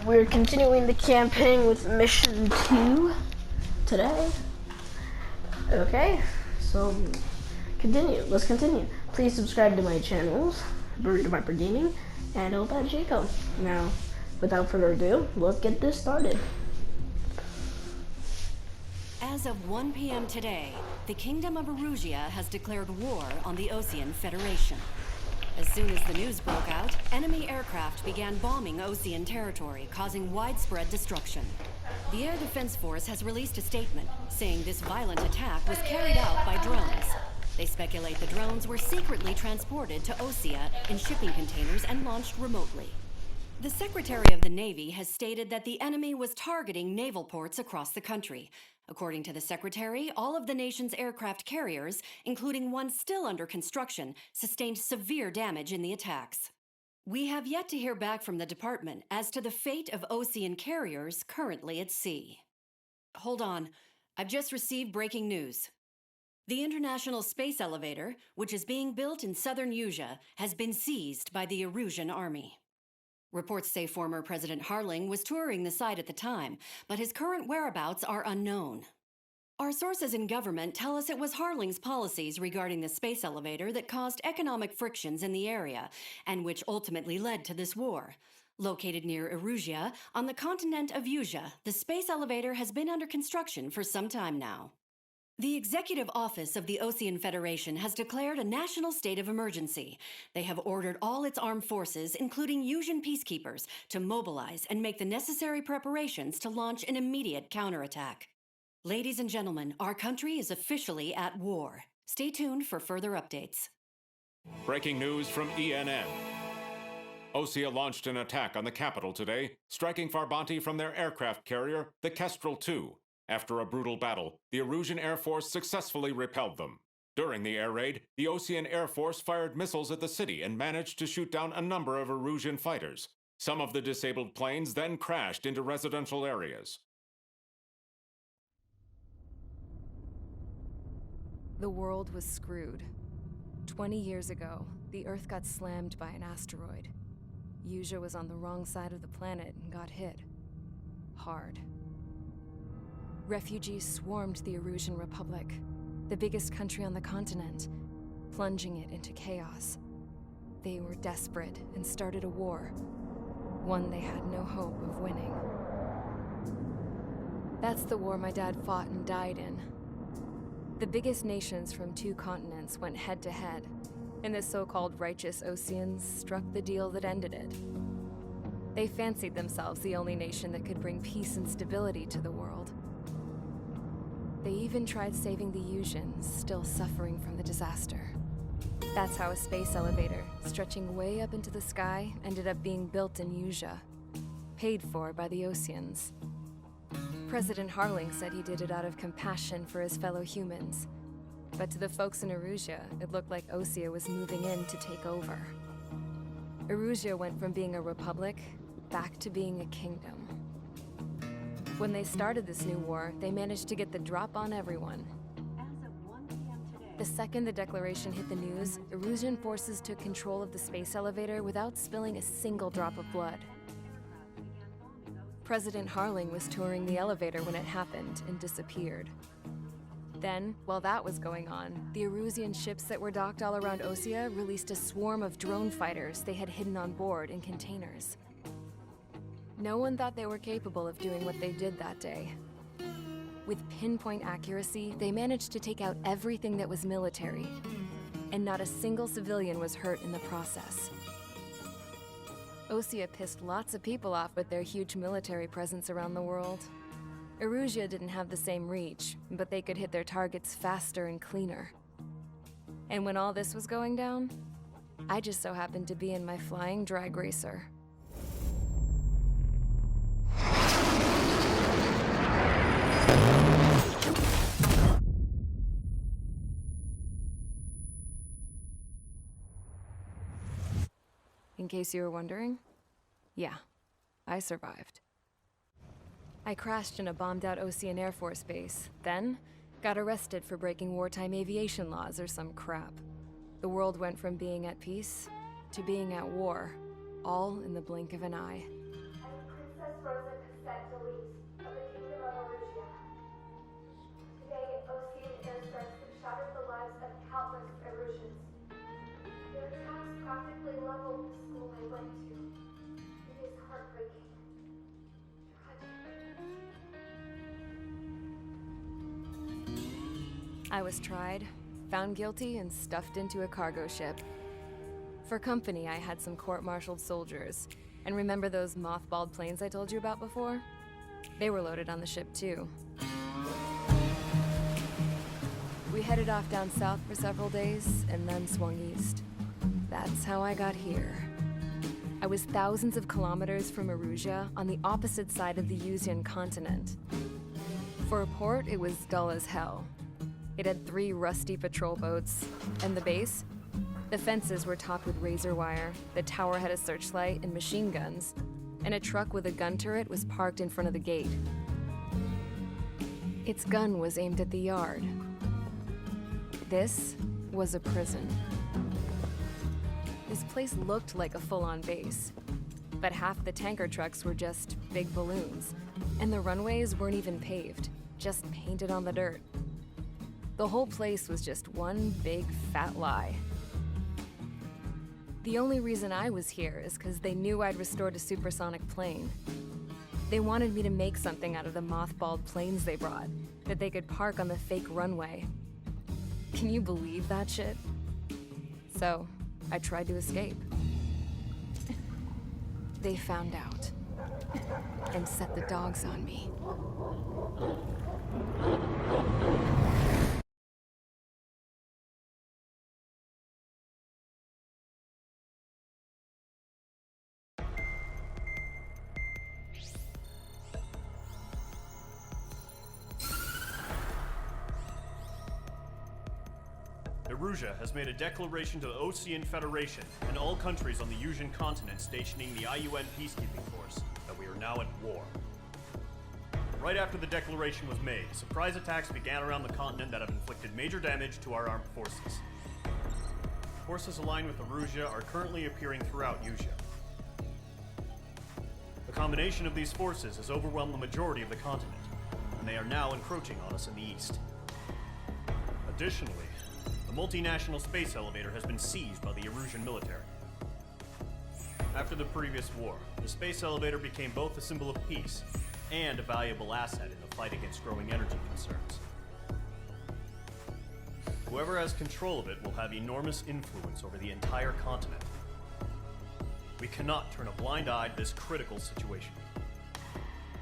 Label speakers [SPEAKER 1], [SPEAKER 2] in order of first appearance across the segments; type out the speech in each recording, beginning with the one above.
[SPEAKER 1] We're continuing the campaign with Mission 2 today. Okay, so let's continue. Please subscribe to my channels, Burrito Viper Gaming and Elbad Jacob. Now, without further ado, let's get this started.
[SPEAKER 2] As of 1 p.m. today, the Kingdom of Erusia has declared war on the Osean Federation. As soon as the news broke out, enemy aircraft began bombing Osean territory, causing widespread destruction. The Air Defense Force has released a statement saying this violent attack was carried out by drones. They speculate the drones were secretly transported to Osea in shipping containers and launched remotely. The Secretary of the Navy has stated that the enemy was targeting naval ports across the country. According to the Secretary, all of the nation's aircraft carriers, including one still under construction, sustained severe damage in the attacks. We have yet to hear back from the department as to the fate of Osean carriers currently at sea. Hold on, I've just received breaking news. The International Space Elevator, which is being built in southern Usea, has been seized by the Erusian Army. Reports say former President Harling was touring the site at the time, but his current whereabouts are unknown. Our sources in government tell us it was Harling's policies regarding the space elevator that caused economic frictions in the area, and which ultimately led to this war. Located near Erusia, on the continent of Usea, the space elevator has been under construction for some time now. The Executive Office of the Osean Federation has declared a national state of emergency. They have ordered all its armed forces, including Usian peacekeepers, to mobilize and make the necessary preparations to launch an immediate counterattack. Ladies and gentlemen, our country is officially at war. Stay tuned for further updates.
[SPEAKER 3] Breaking news from ENN. Osea launched an attack on the capital today, striking Farbanti from their aircraft carrier, the Kestrel II. After a brutal battle, the Erusian Air Force successfully repelled them. During the air raid, the Osean Air Force fired missiles at the city and managed to shoot down a number of Erusian fighters. Some of the disabled planes then crashed into residential areas.
[SPEAKER 4] The world was screwed. 20 years ago, the Earth got slammed by an asteroid. Usea was on the wrong side of the planet and got hit. Hard. Refugees swarmed the Erusian Republic, the biggest country on the continent, plunging it into chaos. They were desperate and started a war, one they had no hope of winning. That's the war my dad fought and died in. The biggest nations from 2 continents went head-to-head, and the so-called righteous Oseans struck the deal that ended it. They fancied themselves the only nation that could bring peace and stability to the world. They even tried saving the Usians, still suffering from the disaster. That's how a space elevator, stretching way up into the sky, ended up being built in Usea, paid for by the Oseans. President Harling said he did it out of compassion for his fellow humans. But to the folks in Erusia, it looked like Osea was moving in to take over. Erusia went from being a republic back to being a kingdom. When they started this new war, they managed to get the drop on everyone. The second the declaration hit the news, Erusian forces took control of the space elevator without spilling a single drop of blood. President Harling was touring the elevator when it happened and disappeared. Then, while that was going on, the Erusian ships that were docked all around Osea released a swarm of drone fighters they had hidden on board in containers. No one thought they were capable of doing what they did that day. With pinpoint accuracy, they managed to take out everything that was military, and not a single civilian was hurt in the process. Osea pissed lots of people off with their huge military presence around the world. Erusia didn't have the same reach, but they could hit their targets faster and cleaner. And when all this was going down, I just so happened to be in my flying drag racer. In case you were wondering, yeah, I survived. I crashed in a bombed-out Osean Air Force base, then got arrested for breaking wartime aviation laws or some crap. The world went from being at peace to being at war, all in the blink of an eye.
[SPEAKER 5] Delise of the Kingdom of Erusia. Today, Osean airstrikes have shattered the lives of countless Erusians. Their attacks practically leveled the school I went to. It is heartbreaking. Tragic.
[SPEAKER 4] I was tried, found guilty, and stuffed into a cargo ship. For company, I had some court-martialed soldiers. And remember those mothballed planes I told you about before? They were loaded on the ship too. We headed off down south for several days, and then swung east. That's how I got here. I was thousands of kilometers from Erusia, on the opposite side of the Usian continent. For a port, it was dull as hell. It had 3 rusty patrol boats, and the base? The fences were topped with razor wire, the tower had a searchlight and machine guns, and a truck with a gun turret was parked in front of the gate. Its gun was aimed at the yard. This was a prison. This place looked like a full-on base, but half the tanker trucks were just big balloons, and the runways weren't even paved, just painted on the dirt. The whole place was just one big fat lie. The only reason I was here is because they knew I'd restored a supersonic plane. They wanted me to make something out of the mothballed planes they brought, that they could park on the fake runway. Can you believe that shit? So, I tried to escape. They found out, and set the dogs on me.
[SPEAKER 6] Erusia has made a declaration to the Osean Federation and all countries on the Usian continent stationing the IUN peacekeeping force that we are now at war. Right after the declaration was made, surprise attacks began around the continent that have inflicted major damage to our armed forces. Forces aligned with Erusia are currently appearing throughout Usia. The combination of these forces has overwhelmed the majority of the continent, and they are now encroaching on us in the east. Additionally, the multinational space elevator has been seized by the Erusian military. After the previous war, the space elevator became both a symbol of peace and a valuable asset in the fight against growing energy concerns. Whoever has control of it will have enormous influence over the entire continent. We cannot turn a blind eye to this critical situation.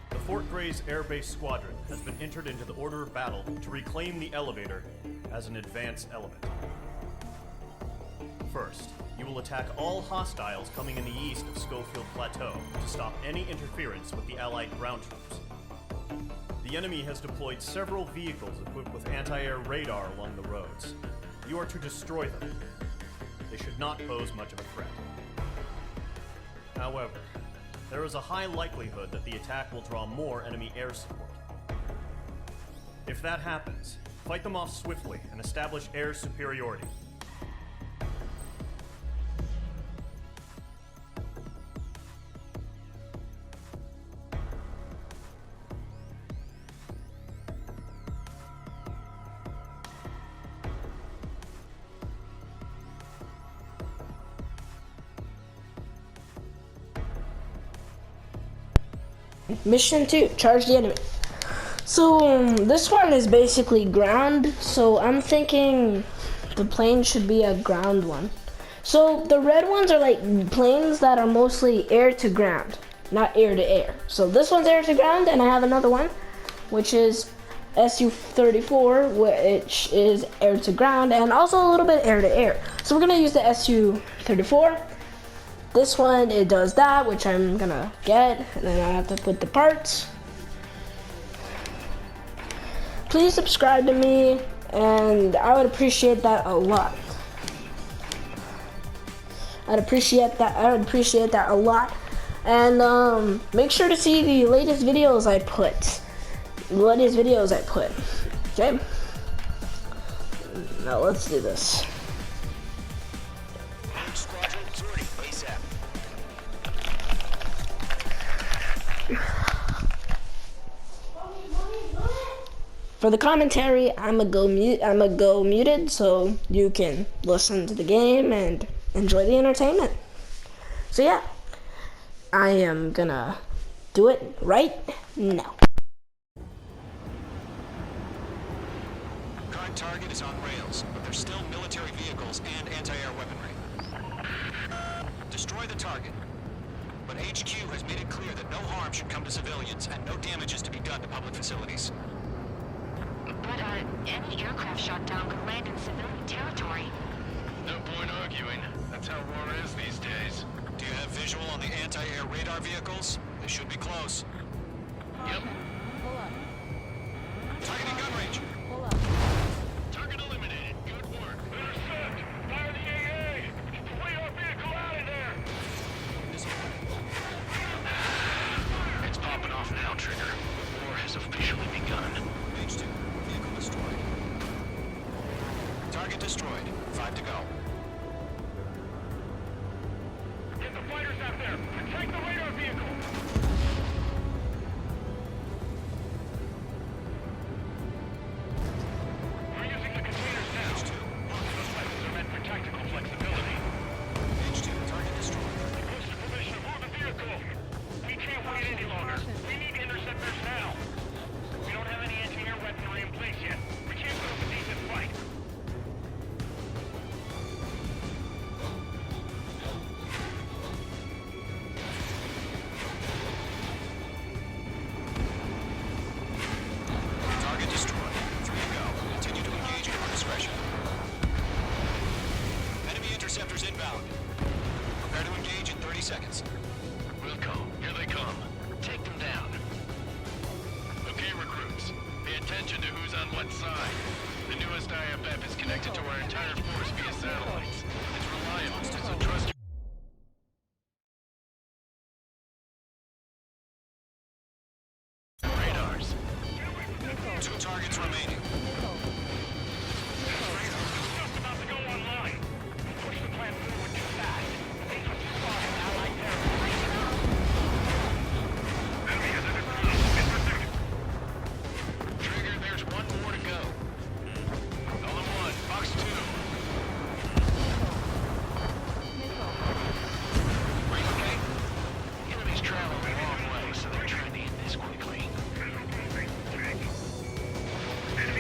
[SPEAKER 6] The Fort Gray's Air Base Squadron has been entered into the order of battle to reclaim the elevator as an advanced element. First, you will attack all hostiles coming in the east of Schofield Plateau to stop any interference with the Allied ground troops. The enemy has deployed several vehicles equipped with anti-air radar along the roads. You are to destroy them. They should not pose much of a threat. However, there is a high likelihood that the attack will draw more enemy air support. If that happens, fight them off swiftly and establish air superiority.
[SPEAKER 1] Mission 2, charge the enemy. So this one is basically ground, so I'm thinking the plane should be a ground one. So the red ones are like planes that are mostly air to ground, not air to air. So this one's air to ground, and I have another one, which is Su-34, which is air to ground, and also a little bit air to air. So we're gonna use the Su-34. This one, it does that, which I'm gonna get, and then I have to put the parts. Please subscribe to me, and I would appreciate that a lot. I'd appreciate that a lot. And make sure to see the latest videos I put. Okay? Now let's do this.
[SPEAKER 7] Squadron 30, ASAP.
[SPEAKER 1] For the commentary, I'ma go muted so you can listen to the game and enjoy the entertainment. So yeah, I am gonna do it right now.
[SPEAKER 7] Current target is on rails, but there's still military vehicles and anti-air weaponry. Destroy the target. But HQ has made it clear that no harm should come to civilians and no damage is to be done to public facilities.
[SPEAKER 8] But, any aircraft shot down could land in civilian territory.
[SPEAKER 7] No point arguing. That's how war is these days. Do you have visual on the anti-air radar vehicles? They should be close. Yep.
[SPEAKER 4] Pull up.
[SPEAKER 7] Targeting gun range.
[SPEAKER 4] Pull up.
[SPEAKER 7] Target eliminated. Good work. Intercept! Fire the AA! Radar vehicle out of there! It's popping off now, Trigger. War has officially begun. H2. Vehicle destroyed. Target destroyed. 5 to go. Get the fighters out there! Protect the radar vehicle! We're using the containers now. H2. Those weapons are meant for tactical flexibility. H2. Target destroyed. Close to permission. Move the vehicle! We can't wait any longer. We need interceptors now. We don't have any anti-air weaponry in place yet. We can't put up a decent fight. Target destroyed. 3 to go. Continue to engage at your discretion. Enemy interceptors inbound. Prepare to engage in 30 seconds. Wilco, here they come. Take them down. Okay, recruits. Pay attention to who's on what side. The newest IFF is connected to our entire force via satellites. It's reliable, so trust radars. 2 targets remaining. Just about to go online. Push the plan forward too fast. These are too far from allied territory. Enemy has entered. Trigger, there's 1 more to go. Column 1, box 2. Are you okay? Enemy's traveling a long way, so they're trying to end this quickly. Enemy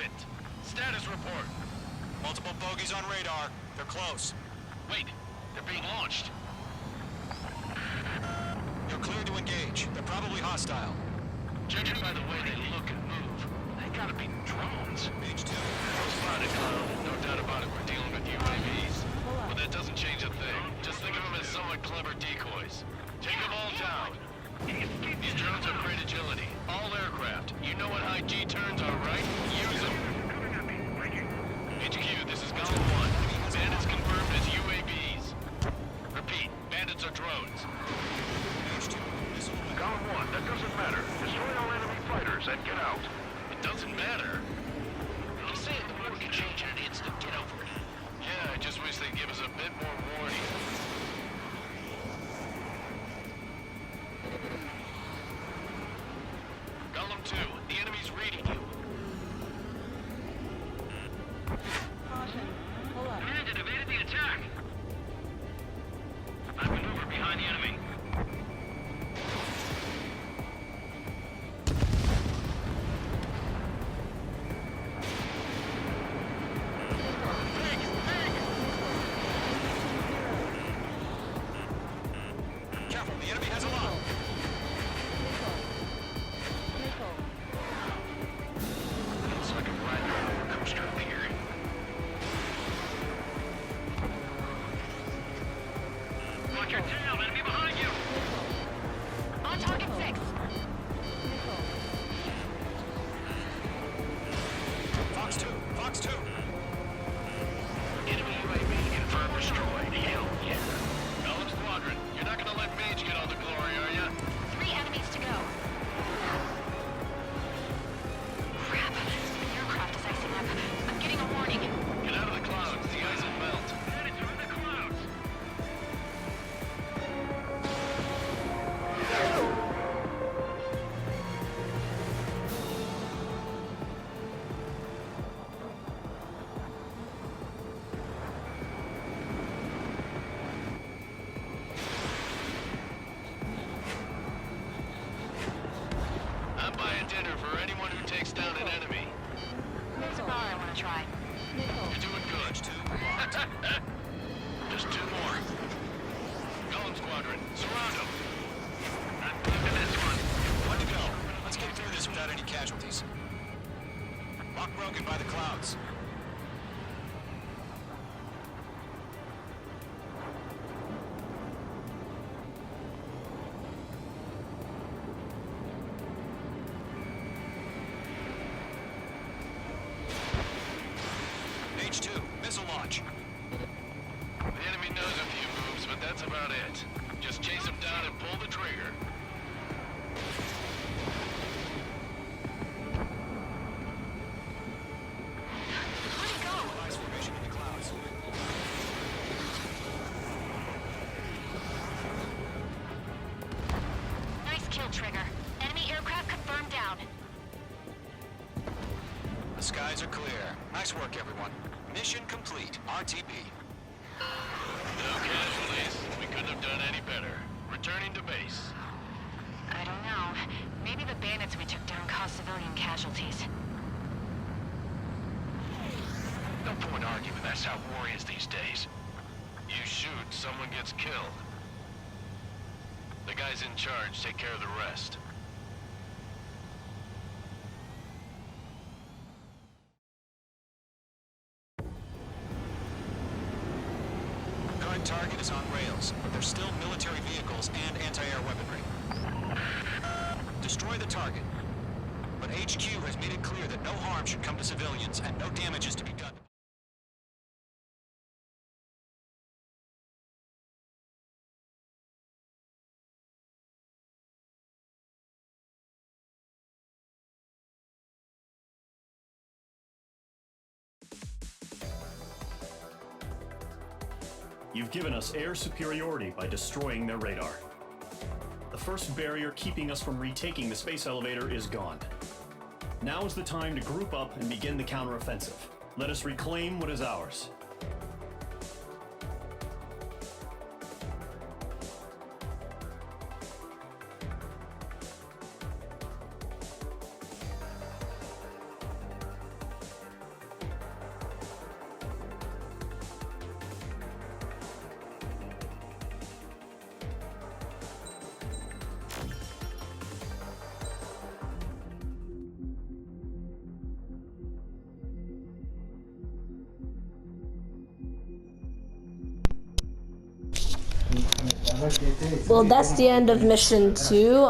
[SPEAKER 7] hit. Status report.
[SPEAKER 9] Multiple bogeys on radar. They're close.
[SPEAKER 7] Wait, they're being launched.
[SPEAKER 9] You're clear to engage. They're probably hostile.
[SPEAKER 7] Judging by the way they look and move, they gotta be drones.
[SPEAKER 9] Page 2.
[SPEAKER 7] Spotted, Cloud. No doubt about it, we're dealing with UAVs. But that doesn't change a thing. Just think of them as somewhat clever decoys. Take them all down. These drones have great agility. All aircraft. You know what high G turns are, right? Use them. HQ, this is Golem 1. Bandits confirmed as UAVs. Repeat, bandits are drones. Golem 1, that doesn't matter. Destroy all enemy fighters and get out. It doesn't matter? You're saying the war can change in an instant. Get over it. Yeah, I just wish they'd give us a bit more warning. Golem 2, the enemy's reading you.
[SPEAKER 10] Caution. Pull up.
[SPEAKER 7] Bandit evaded the attack. I maneuver behind the enemy.
[SPEAKER 9] Careful, the enemy has a lock.
[SPEAKER 7] It's like a ride on a roller coaster up here. Watch your tail, enemy behind you!
[SPEAKER 8] On target 6.
[SPEAKER 9] Fox 2. Fox 2.
[SPEAKER 7] Enemy UAV confirmed destroyed. Hell yeah. Golem Squadron, you're not gonna let Mage get all the glory, are ya?
[SPEAKER 8] 3 enemies to go. Crap. The aircraft is icing up. I'm getting a warning.
[SPEAKER 7] Get out of the clouds, the ice will melt. Bandits are in the clouds! I'm buying dinner for anyone who takes down an enemy.
[SPEAKER 8] There's a bar I want to try.
[SPEAKER 7] You're doing good. Just 2 more. Golem Squadron, surround them. I'm looking this one.
[SPEAKER 9] One to go. Let's get through this without any casualties. Lock broken by the clouds. Page 2. Missile launch.
[SPEAKER 7] The enemy knows a few moves, but that's about it. Just chase them down and pull the trigger.
[SPEAKER 8] Where'd he go?
[SPEAKER 9] Ice formation in the clouds.
[SPEAKER 8] Nice kill, Trigger. Enemy aircraft confirmed down.
[SPEAKER 9] The skies are clear. Nice work, everyone. Mission complete. RTB.
[SPEAKER 7] No casualties. We couldn't have done any better. Returning to base.
[SPEAKER 8] I don't know. Maybe the bandits we took down caused civilian casualties.
[SPEAKER 7] No point arguing, that's how war is these days. You shoot, someone gets killed. The guys in charge take care of the rest.
[SPEAKER 9] Current target is on rails, but there's still military vehicles and anti-air weaponry. Destroy the target. But HQ has made it clear that no harm should come to civilians and no damage is to be done.
[SPEAKER 6] You've given us air superiority by destroying their radar. The first barrier keeping us from retaking the space elevator is gone. Now is the time to group up and begin the counteroffensive. Let us reclaim what is ours.
[SPEAKER 1] Well, that's the end of mission 2.